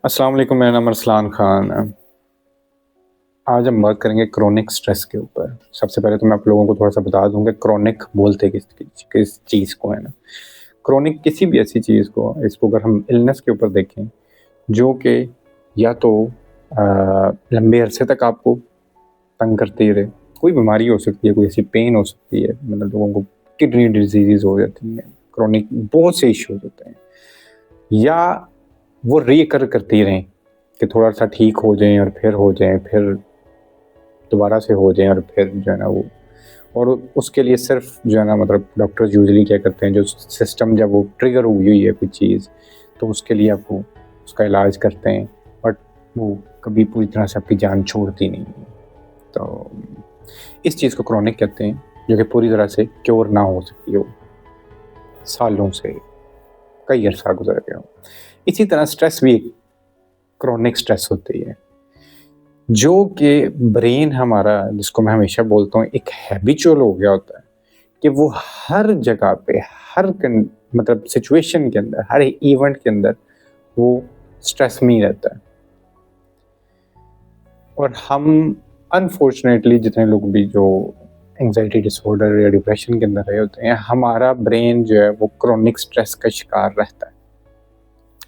अस्सलाम वालेकुम, मेरा नाम अरसलान ख़ान है। आज हम बात करेंगे क्रोनिक स्ट्रेस के ऊपर। सबसे पहले तो मैं आप लोगों को थोड़ा-सा बता दूँ कि क्रोनिक बोलते किस चीज़ को है ना। क्रोनिक किसी भी ऐसी चीज़ को, इसको अगर हम इलनेस के ऊपर देखें, जो कि या तो लंबे अरसे तक आपको तंग करती रहे। कोई बीमारी हो सकती है, कोई ऐसी पेन हो सकती है, मतलब लोगों को किडनी डिज़ीज़ हो जाती हैं, क्रोनिक बहुत से इश्यूज़ होते हैं। या वो रीअकर करती रहें कि थोड़ा-सा ठीक हो जाएँ और फिर हो जाएँ, फिर दोबारा से हो जाएँ और फिर जो है ना वो, और उसके लिए सिर्फ जो है ना मतलब डॉक्टर्स यूजुअली क्या करते हैं, जो सिस्टम जब वो ट्रिगर हुई हुई है कोई चीज़, तो उसके लिए आपको उसका इलाज करते हैं, बट वो कभी पूरी तरह से आपकी जान छोड़ती नहीं है। तो इस चीज़ को क्रोनिक कहते हैं, जो कि पूरी तरह से क्योर ना हो सकी हो, सालों से कई अरसा गुज़र गया हो। इसी तरह स्ट्रेस भी एक क्रोनिक स्ट्रेस होती है, जो कि ब्रेन हमारा, जिसको मैं हमेशा बोलता हूँ, एक हैबिचुअल हो गया होता है कि वो हर जगह पे, हर मतलब सिचुएशन के अंदर, हर इवेंट के अंदर वो स्ट्रेस में ही रहता है। और हम अनफॉर्चुनेटली जितने लोग भी जो एंजाइटी डिसऑर्डर या डिप्रेशन के अंदर रहे होते हैं, हमारा ब्रेन जो है वो क्रोनिक स्ट्रेस का शिकार रहता है।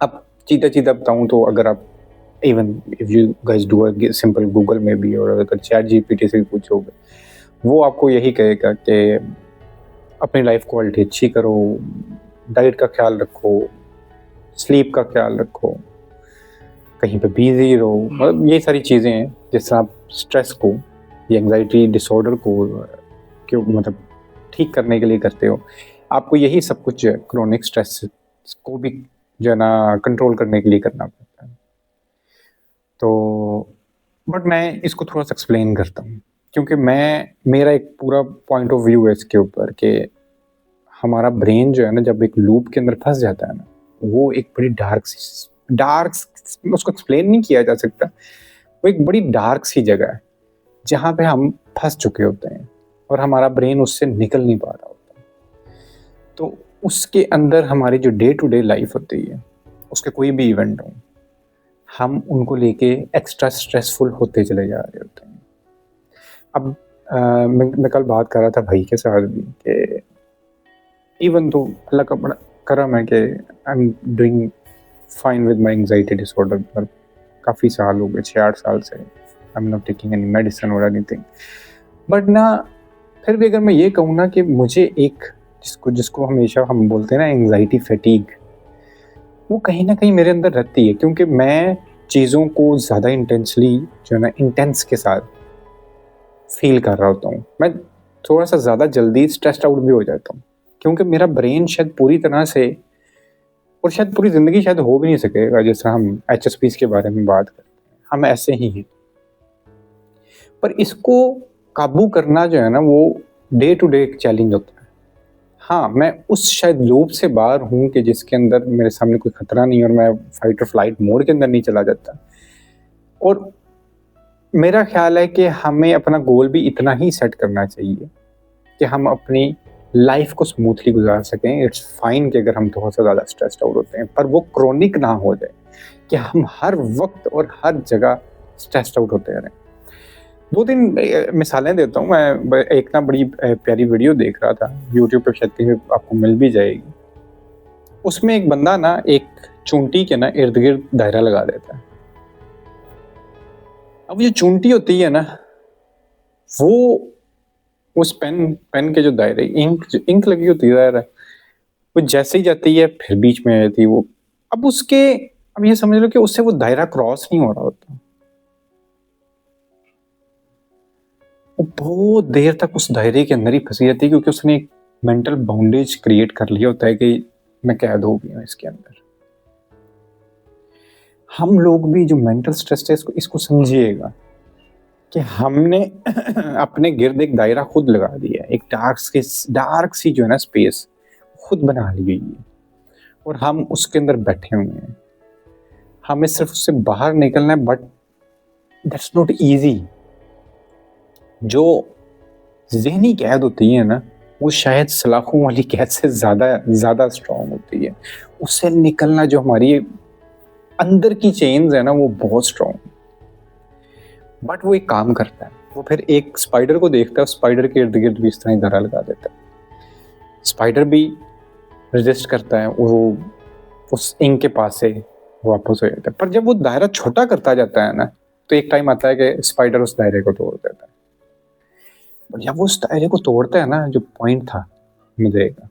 अब सीधा-सीधा बताऊँ तो अगर आप even if you guys do a simple Google में भी, और अगर चैट जीपीटी से भी पूछोगे, वो आपको यही कहेगा कि अपनी लाइफ क्वालिटी अच्छी करो, डाइट का ख्याल रखो, स्लीप का ख्याल रखो, कहीं पे बिज़ी रहो। मतलब ये सारी चीज़ें हैं जिससे आप स्ट्रेस को या एंग्ज़ायटी डिसऑर्डर को क्यों मतलब ठीक करने के लिए करते हो। आपको यही सब कुछ जो है क्रोनिक स्ट्रेस को भी जो है ना कंट्रोल करने के लिए करना पड़ता है। तो बट मैं इसको थोड़ा-सा एक्सप्लेन करता हूँ, क्योंकि मेरा एक पूरा पॉइंट ऑफ व्यू है इसके ऊपर कि हमारा ब्रेन जो है ना, जब एक लूप के अंदर फँस जाता है ना, वो एक बड़ी डार्क उसको एक्सप्लेन नहीं किया जा सकता। वो एक बड़ी डार्क सी जगह है, जहाँ पे हम फँस चुके होते हैं और हमारा ब्रेन उससे निकल नहीं पा रहा होता। तो उसके अंदर हमारी जो डे टू डे लाइफ़ होती है, उसके कोई भी इवेंट हो, हम उनको लेके एक्स्ट्रा स्ट्रेसफुल होते चले जा रहे होते हैं। अब मैं कल बात कर रहा था भाई के साथ भी कि इवन तो अल्लाह का बड़ा करम है कि I am doing fine with my anxiety disorder, पर काफ़ी साल हो गए, 6-8 साल से I am not taking any medicine और एनीथिंग। बट ना, फिर भी अगर मैं ये कहूँ ना कि मुझे एक जिसको जिसको हमेशा हम बोलते हैं ना एंग्जायटी फैटीग, वो कहीं न कहीं मेरे अंदर रहती है, क्योंकि मैं चीज़ों को ज़्यादा इंटेंसली जो है ना इंटेंस के साथ फ़ील कर रहा होता हूँ। मैं थोड़ा-सा ज़्यादा जल्दी स्ट्रेस्ड आउट भी हो जाता हूँ, क्योंकि मेरा ब्रेन शायद पूरी तरह से, और शायद पूरी ज़िंदगी शायद हो भी नहीं सकेगा, जिस तरह हम एचएसपीज़ के बारे में बात करते हैं, हम ऐसे ही हैं। पर इसको काबू करना जो है ना, वो डे टू डे एक चैलेंज होता है। हाँ, मैं उस शायद लूप से बाहर हूँ कि जिसके अंदर मेरे सामने कोई खतरा नहीं है और मैं फाइट और फ्लाइट मोड के अंदर नहीं चला जाता। और मेरा ख़्याल है कि हमें अपना गोल भी इतना ही सेट करना चाहिए कि हम अपनी लाइफ़ को स्मूथली गुज़ार सकें। इट्स फाइन कि अगर हम थोड़ा-सा ज़्यादा स्ट्रेस्ड आउट होते हैं, पर वो क्रोनिक ना हो जाए कि हम हर वक़्त और हर जगह स्ट्रेस्ड आउट होते रहें। 2-3 मिसालें देता हूँ मैं। एक ना बड़ी प्यारी वीडियो देख रहा था, यूट्यूब पे शायद कहीं आपको मिल भी जाएगी। उसमें एक बंदा ना एक चूंटी के ना इर्द-गिर्द दायरा लगा देता है। अब ये चूंटी होती है ना, वो उस पेन पेन के जो दायरे, इंक लगी होती है दायरा, वो जैसे ही जाती है फिर बीच में आ जाती है वो। अब उसके अब ये समझ लो कि उससे वो दायरा क्रॉस नहीं हो रहा होता। वो बहुत देर तक उस दायरे के अंदर ही फँसी रहती है, क्योंकि उसने एक मेंटल बाउंडेज क्रिएट कर लिया होता है कि मैं कैद हो गया हूँ इसके अंदर। हम लोग भी जो मेंटल स्ट्रेस है, इसको इसको समझिएगा कि हमने अपने गिर्द एक दायरा खुद लगा दिया है, एक डार्क सी जो है ना स्पेस खुद बना ली गई है, और हम उसके अंदर बैठे हुए हैं। हमें सिर्फ उससे बाहर निकलना है, बट दैट्स नॉट ईज़ी। जो ज़हनी कैद होती है ना, वो शायद सलाखों वाली कैद से ज़्यादा ज़्यादा स्ट्रॉन्ग होती है। उससे निकलना जो हमारी अंदर की चेन्स है ना वो बहुत स्ट्रॉन्ग, बट वो एक काम करता है, वो फिर एक स्पाइडर को देखता है, स्पाइडर के इर्द गिर्द भी इस तरह ही धारा लगा देता है, स्पाइडर भी रेजिस्ट करता है, वो उस इंक के पास से वापस हो जाता है। पर जब वो दायरा छोटा करता जाता है ना, तो एक टाइम आता है कि स्पाइडर उस दायरे को तोड़ देता है। पर जब वो उस दायरे को तोड़ता है ना, जो पॉइंट था मजे का,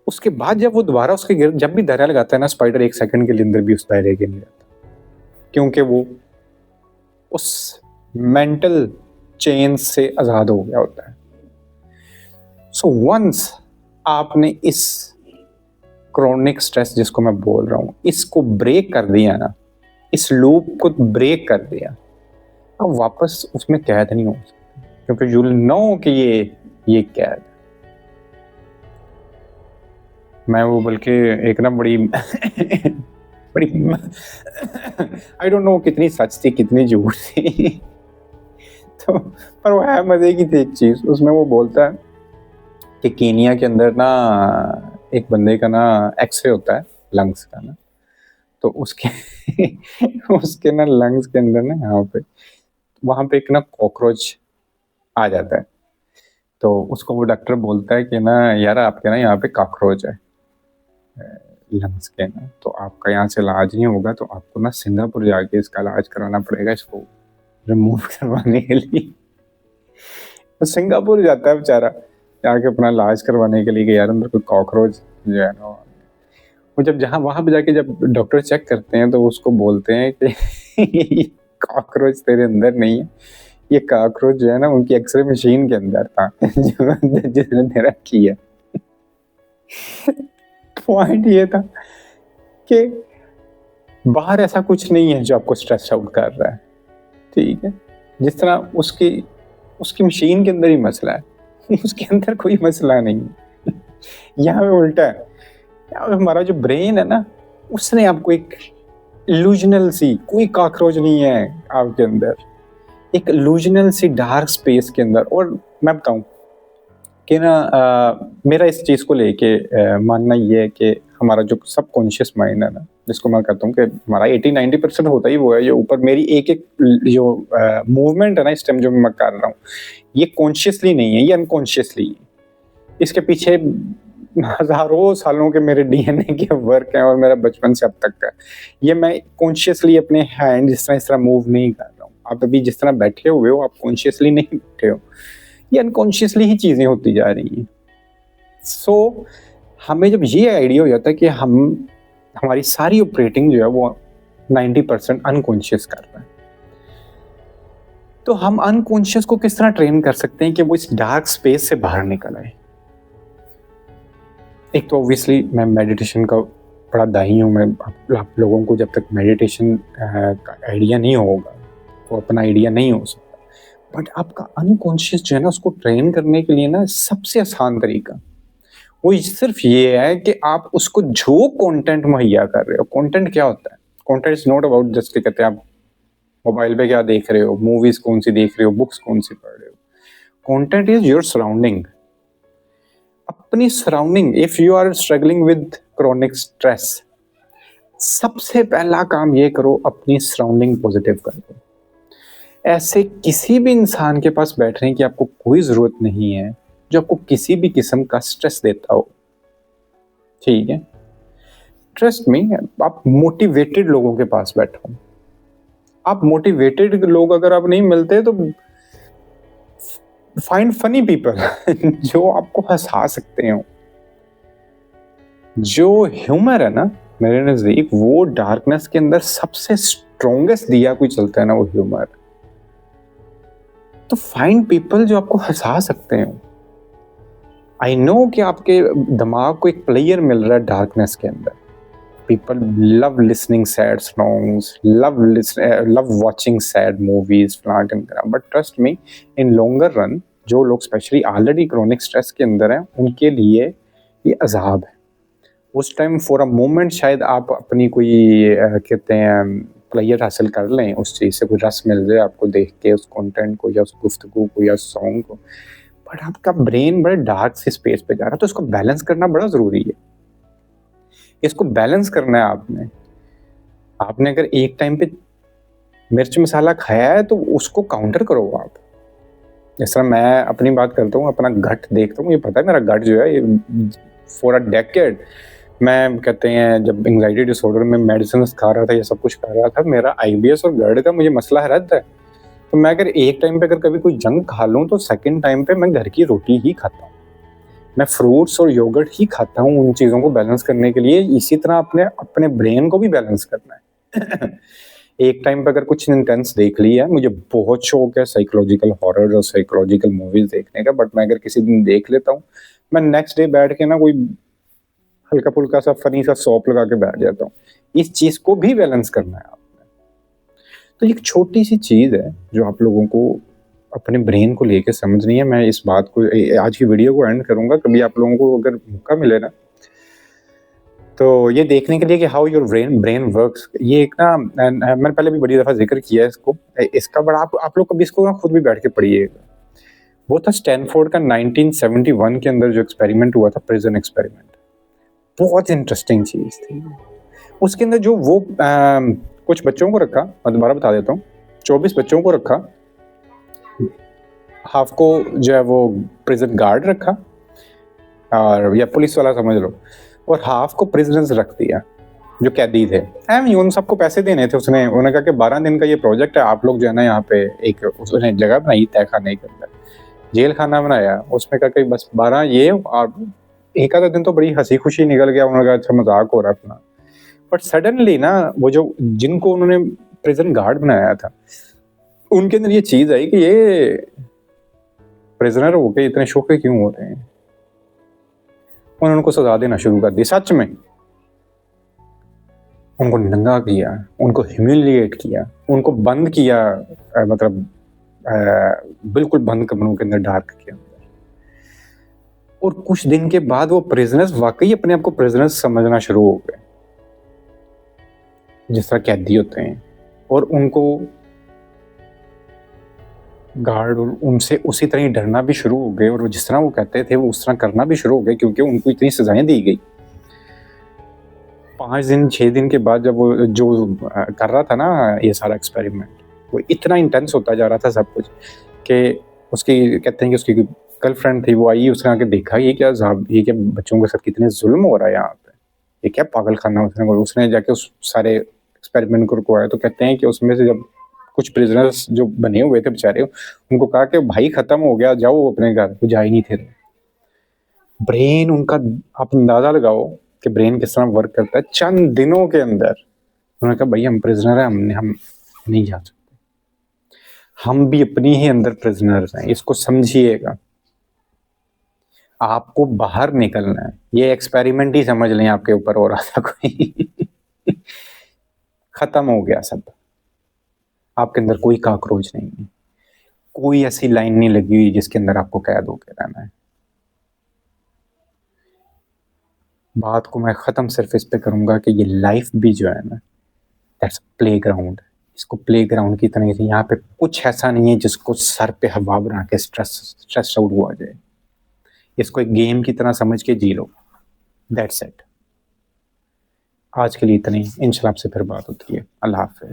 उसके बाद जब वो दोबारा उसके गिर्द जब भी दायरा लगाता है ना, स्पाइडर एक सेकंड के लिए अंदर भी उस दायरे के नहीं रहता, क्योंकि वो उस मेंटल चेन से आजाद हो गया होता है। सो वंस आपने इस क्रोनिक स्ट्रेस जिसको मैं बोल रहा हूँ, इसको ब्रेक कर दिया ना, इस लूप को ब्रेक कर दिया, अब वापस उसमें कैद नहीं हो सकते, क्योंकि यू विल नो कि ये कैद। मैं वो बल्कि एक ना बड़ी बड़ी आई डोंट नो कितनी सच थी कितनी झूठ थी तो पर वो है मजे की थी एक चीज, उसमें वो बोलता है कि कीनिया के अंदर ना एक बंदे का ना एक्सरे होता है लंग्स का ना, तो उसके उसके ना लंग्स के अंदर ना वहां पे एक ना कॉकरोच आ जाता है। तो उसको वो डॉक्टर बोलता है कि ना यार आपके ना यहाँ पे कॉकरोच है लंग्स के ना, तो आपका यहाँ से इलाज नहीं होगा, तो आपको ना सिंगापुर जाके इसका इलाज कराना पड़ेगा, इसको रिमूव करवाने के लिए। तो सिंगापुर जाता है बेचारा जाके अपना इलाज करवाने के लिए कि यार अंदर कोई कॉकरोच जो है ना, वो जब जहाँ वहां पे जाके जब डॉक्टर चेक करते हैं तो उसको बोलते हैं कि कॉकरोच तेरे अंदर नहीं है, ये कॉकरोच जो है ना उनकी एक्सरे मशीन के अंदर था जिसने तेरा किया। पॉइंट ये था कि बाहर ऐसा कुछ नहीं है जो आपको स्ट्रेस आउट कर रहा है, ठीक है, जिस तरह उसकी मशीन के अंदर ही मसला है उसके अंदर कोई मसला नहीं है। यहाँ पे उल्टा है, हमारा जो ब्रेन है ना उसने आपको एक इल्यूजनल सी, कोई कॉकरोच नहीं है आपके अंदर, एक इल्यूजनल सी डार्क स्पेस के अंदर। और मैं बताऊं कि ना मेरा इस चीज़ को लेके मानना ये है कि हमारा जो सबकॉन्शियस माइंड है ना, जिसको मैं कहता हूँ कि हमारा 80-90% होता ही वो है, जो ऊपर मेरी एक एक जो मूवमेंट है ना इस टाइम जो मैं कर रहा हूँ, ये कॉन्शियसली नहीं है, ये अनकॉन्शियसली है। इसके पीछे हजारों सालों के मेरे डीएनए के वर्क हैं और मेरा बचपन से अब तक का, ये मैं कॉन्शियसली अपने हैंड इस तरह मूव नहीं कर रहा हूँ। आप अभी जिस तरह बैठे हुए हो आप कॉन्शियसली नहीं बैठे हो, ये अनकॉन्शियसली ही चीजें होती जा रही हैं। सो हमें जब ये आइडिया हो जाता है कि हमारी सारी ऑपरेटिंग जो है वो 90% अनकॉन्शियस कर रहा है, तो हम अनकॉन्शियस को किस तरह ट्रेन कर सकते हैं कि वो इस डार्क स्पेस से बाहर निकल आए। एक तो ऑब्वियसली मैं मेडिटेशन का बड़ा दाही हूँ, मैं आप लोगों को जब तक मेडिटेशन का आइडिया नहीं होगा वो अपना आइडिया नहीं हो सकता, बट आपका अनकॉन्शियस जो है ना उसको ट्रेन करने के लिए ना सबसे आसान तरीका वो सिर्फ ये है कि आप उसको जो कंटेंट मुहैया कर रहे हो। कंटेंट क्या होता है? Content is not about just कि कहते हैं आप मोबाइल पे क्या देख रहे हो, मूवीज कौन सी देख रहे हो, बुक्स कौन सी पढ़ रहे हो। कंटेंट इज योर सराउंडिंग, अपनी surrounding. If you are struggling with chronic stress, सबसे पहला काम ये करो अपनी सराउंडिंग पॉजिटिव कर दो। ऐसे किसी भी इंसान के पास बैठने की आपको कोई जरूरत नहीं है जो आपको किसी भी किस्म का स्ट्रेस देता हो, ठीक है। ट्रस्ट मी, आप मोटिवेटेड लोगों के पास बैठो। आप मोटिवेटेड लोग अगर आप नहीं मिलते तो फाइंड फनी पीपल जो आपको हंसा सकते हो। जो ह्यूमर है ना मेरे नजदीक, वो डार्कनेस के अंदर सबसे स्ट्रॉन्गेस्ट दिया कोई चलता है ना, वो ह्यूमर। तो फाइंड पीपल जो आपको हंसा सकते हो। आई नो कि आपके दिमाग को एक प्लेयर मिल रहा है डार्कनेस के अंदर। People love listening sad songs, love watching sad movies, but trust me, in longer run जो लोग स्पेशली ऑलरेडी क्रोनिक स्ट्रेस के अंदर हैं उनके लिए ये अजाब है। उस टाइम फॉर अ मोमेंट शायद आप अपनी कोई कहते हैं प्लेयर हासिल कर लें, उस चीज़ से कोई रस मिल जाए आपको देख के उस कंटेंट को या उस गुफ्तगू को या उस सॉन्ग को, बट आपका ब्रेन बड़े डार्क से स्पेस पे जा रहा है, तो इसको बैलेंस करना बड़ा ज़रूरी है। इसको बैलेंस करना है आपने। आपने अगर एक टाइम पे मिर्च मसाला खाया है तो उसको काउंटर करो आप। जिस तरह मैं अपनी बात करता हूँ, अपना गट देखता हूँ, ये पता है मेरा गट जो है ये फॉर अ डेकेड, मैं कहते हैं जब एंग्जाइटी डिसऑर्डर में मेडिसिन खा रहा था, ये सब कुछ कर रहा था, मेरा आईबीएस और गट का मुझे मसला रहता है। तो मैं अगर एक टाइम पे अगर कभी कोई जंक खा लूँ तो सेकंड टाइम पे मैं घर की रोटी ही खाता हूँ, मैं फ्रूट्स और योगर्ट ही खाता हूँ उन चीज़ों को बैलेंस करने के लिए। इसी तरह अपने अपने ब्रेन को भी बैलेंस करना है। एक टाइम पे अगर कुछ इंटेंस देख लिया, मुझे बहुत शौक है साइकोलॉजिकल हॉरर और साइकोलॉजिकल मूवीज देखने का, बट मैं अगर किसी दिन देख लेता हूँ, मैं नेक्स्ट डे बैठ के ना कोई हल्का फुल्का सा फनी सा सौंप लगा के बैठ जाता हूँ। इस चीज को भी बैलेंस करना है आपने। तो एक छोटी सी चीज है जो आप लोगों को अपने ब्रेन को लेके समझनी है। मैं इस बात को आज की वीडियो को एंड करूंगा, कभी आप लोगों को अगर मौका मिले ना तो ये देखने के लिए कि हाउ योर ब्रेन वर्क्स। ये एक ना मैंने पहले भी बड़ी दफा जिक्र किया है इसको, इसका बड़ा आप लोग कभी इसको ना खुद भी बैठ के पढ़िएगा। वो था स्टैनफोर्ड का 1971 के अंदर जो एक्सपेरिमेंट हुआ था, प्रिजन एक्सपेरिमेंट। बहुत इंटरेस्टिंग चीज थी। उसके अंदर जो वो कुछ बच्चों को रखा, मैं दोबारा बता देता हूँ, 24 बच्चों को रखा, हाफ को जो है वो प्रिजन गार्ड रखा और या पुलिस वाला समझ लो, और हाफ को प्रिजनर्स रख दिया जो कैदी थे। उन सबको पैसे देने थे। उसने उन्होंने कहा कि 12 दिन का ये प्रोजेक्ट है, आप लोग जो है ना यहाँ पे एक उसने जगह बनाई तय खाने के अंदर, जेल खाना बनाया, उसमें कहा कि बस 12 ये, और एक आधा दिन तो बड़ी हंसी खुशी निकल गया, उन्होंने कहा अच्छा मजाक हो रहा अपना। बट सडनली ना वो जो जिनको उन्होंने प्रिजन गार्ड बनाया था उनके अंदर ये चीज आई कि ये प्रिजनर होके इतने शोखे क्यों हो रहे हैं। उन्होंने उनको सजा देना शुरू कर दी। सच में उनको नंगा किया, उनको ह्यूमिलिएट किया, उनको बंद किया, मतलब बिल्कुल बंद कमरों के अंदर डार्क के अंदर। और कुछ दिन के बाद वो प्रिजनर्स वाकई अपने आप को प्रिजनर्स समझना शुरू हो गए, जिस तरह कैदी होते हैं, और उनको गार्ड और उनसे उसी तरह डरना भी शुरू हो गए, और जिस तरह वो कहते थे वो उस तरह करना भी शुरू हो गए, क्योंकि उनको इतनी सजाएं दी गई। 5 दिन 6 दिन के बाद जब वो जो कर रहा था ना ये सारा एक्सपेरिमेंट, वो इतना इंटेंस होता जा रहा था सब कुछ कि उसकी कहते हैं कि उसकी गर्लफ्रेंड थी, वो आई, उसने आके देखा ये क्या बच्चों के साथ कितने जुल्म हो रहा है यहाँ पे, ये क्या पागल खाना। उसने जाके उस सारे एक्सपेरिमेंट को रुकवाया। तो कहते हैं कि उसमें से जब कुछ प्रिजनर्स जो बने हुए थे बेचारे, उनको कहा कि भाई खत्म हो गया, जाओ अपने घर, वो जा ही नहीं थे। ब्रेन उनका, आप अंदाजा लगाओ कि ब्रेन किस तरह वर्क करता है। चंद दिनों के अंदर उन्होंने कहा भाई हम प्रिजनर हैं, हम नहीं जा सकते, हम भी अपनी ही अंदर प्रिजनर्स हैं, इसको समझिएगा। आपको बाहर निकलना है, ये एक्सपेरिमेंट ही समझ लें आपके ऊपर हो रहा था कोई। खत्म हो गया सब, आपके अंदर कोई काकरोच नहीं है, कोई ऐसी लाइन नहीं लगी हुई जिसके अंदर आपको कैद होकर रहना है। बात को मैं खत्म सिर्फ इस पे करूंगा कि ये लाइफ भी जो है ना, दैट्स प्ले ग्राउंड। इसको प्ले ग्राउंड की तरह से, यहाँ पे कुछ ऐसा नहीं है जिसको सर पे हवा बना के स्ट्रेस आउट हुआ जाए। इसको एक गेम की तरह समझ के जी लो, दैट्स इट। आज के लिए इतनी, इंशाल्लाह आपसे फिर बात होती है। अल्लाह हाफिज़।